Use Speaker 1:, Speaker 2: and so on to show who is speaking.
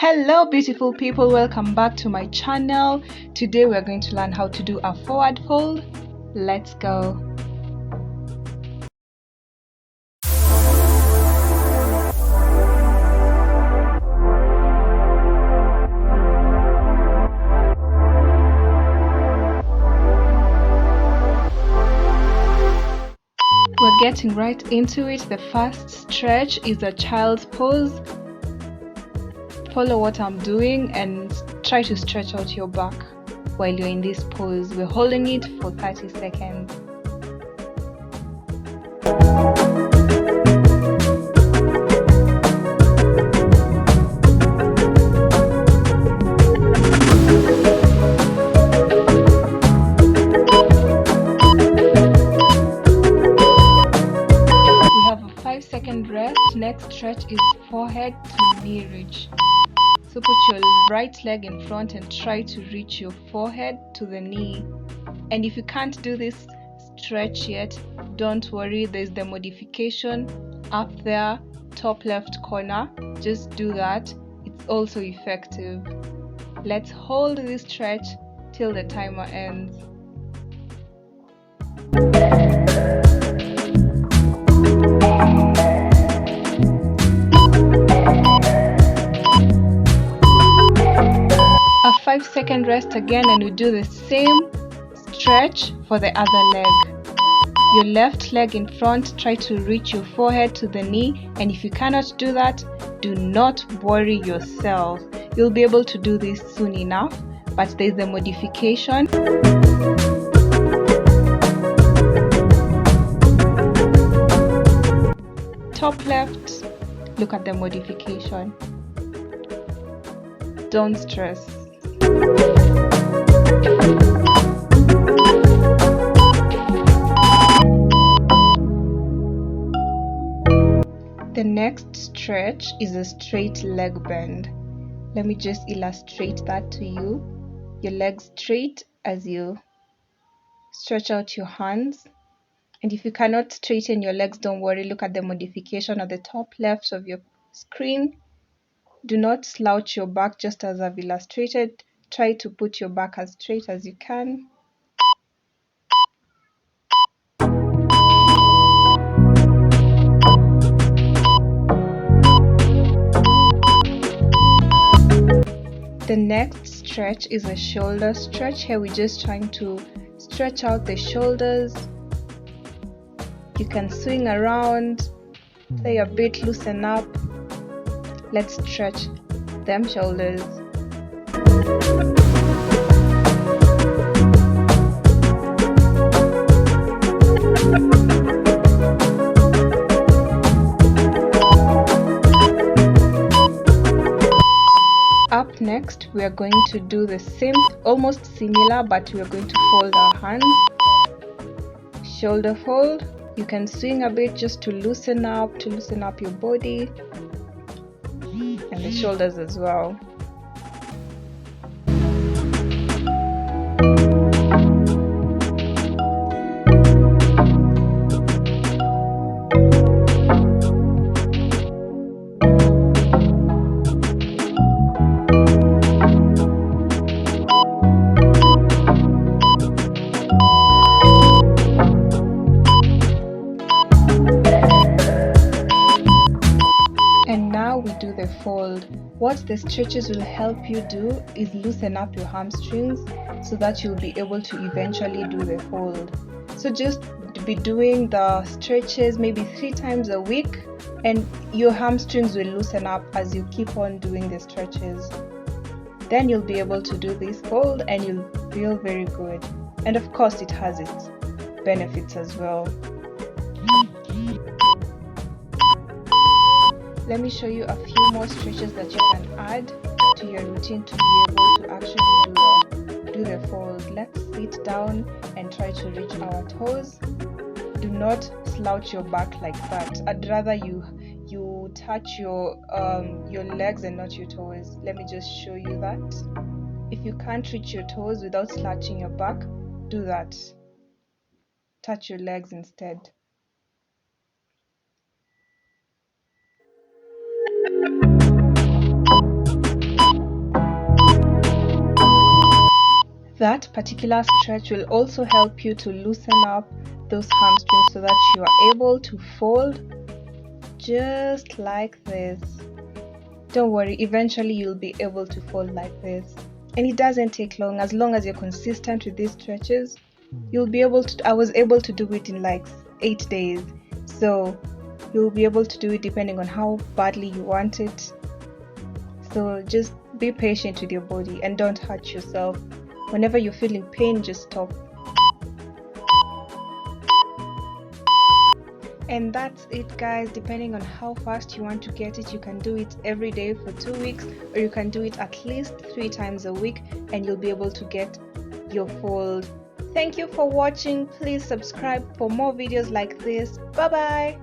Speaker 1: Hello beautiful people, welcome back to my channel. Today we're going to learn how to do a forward fold. Let's go. We're getting right into it. The first stretch is a child's pose. Follow what I'm doing and try to stretch out your back while you're in this pose. We're holding it for 30 seconds. We have a 5-second rest. Next stretch is forehead to knee reach. So put your right leg in front and try to reach your forehead to the knee. And if you can't do this stretch yet, don't worry, there's the modification up there, top left corner. Just do that. It's also effective. Let's hold this stretch till the timer ends. A 5-second rest again, and we do the same stretch for the other leg. Your left leg in front, try to reach your forehead to the knee, and if you cannot do that, do not worry yourself. You'll be able to do this soon enough, but there's a modification. Top left, look at the modification. Don't stress. The next stretch is a straight leg bend. Let me just illustrate that to you. Your legs straight as you stretch out your hands. And if you cannot straighten your legs, don't worry. Look at the modification at the top left of your screen. Do not slouch your back, just as I've illustrated. Try to put your back as straight as you can. The next stretch is a shoulder stretch. Here we're just trying to stretch out the shoulders. You can swing around, play a bit, loosen up. Let's stretch them shoulders. Up next, we are going to do the same, almost similar, but we are going to fold our hands. Shoulder fold. You can swing a bit just to loosen up your body and the shoulders as well. We do the fold. What the stretches will help you do is loosen up your hamstrings so that you'll be able to eventually do the fold. So just be doing the stretches maybe 3 times a week, and your hamstrings will loosen up as you keep on doing the stretches. Then you'll be able to do this fold and you'll feel very good. And of course it has its benefits as well. Let me show you a few more stretches that you can add to your routine to be able to actually do the fold. Let's sit down and try to reach our toes. Do not slouch your back like that. I'd rather you touch your legs and not your toes. Let me just show you that. If you can't reach your toes without slouching your back, do that. Touch your legs instead. That particular stretch will also help you to loosen up those hamstrings so that you are able to fold just like this. Don't worry, eventually you'll be able to fold like this. And it doesn't take long. As long as you're consistent with these stretches, you'll be able to. I was able to do it in like 8 days. So you'll be able to do it depending on how badly you want it. So just be patient with your body and don't hurt yourself. Whenever you're feeling pain, just stop. And that's it, guys. Depending on how fast you want to get it, you can do it every day for 2 weeks, or you can do it at least 3 times a week, and you'll be able to get your fold. Thank you for watching. Please subscribe for more videos like this. Bye bye.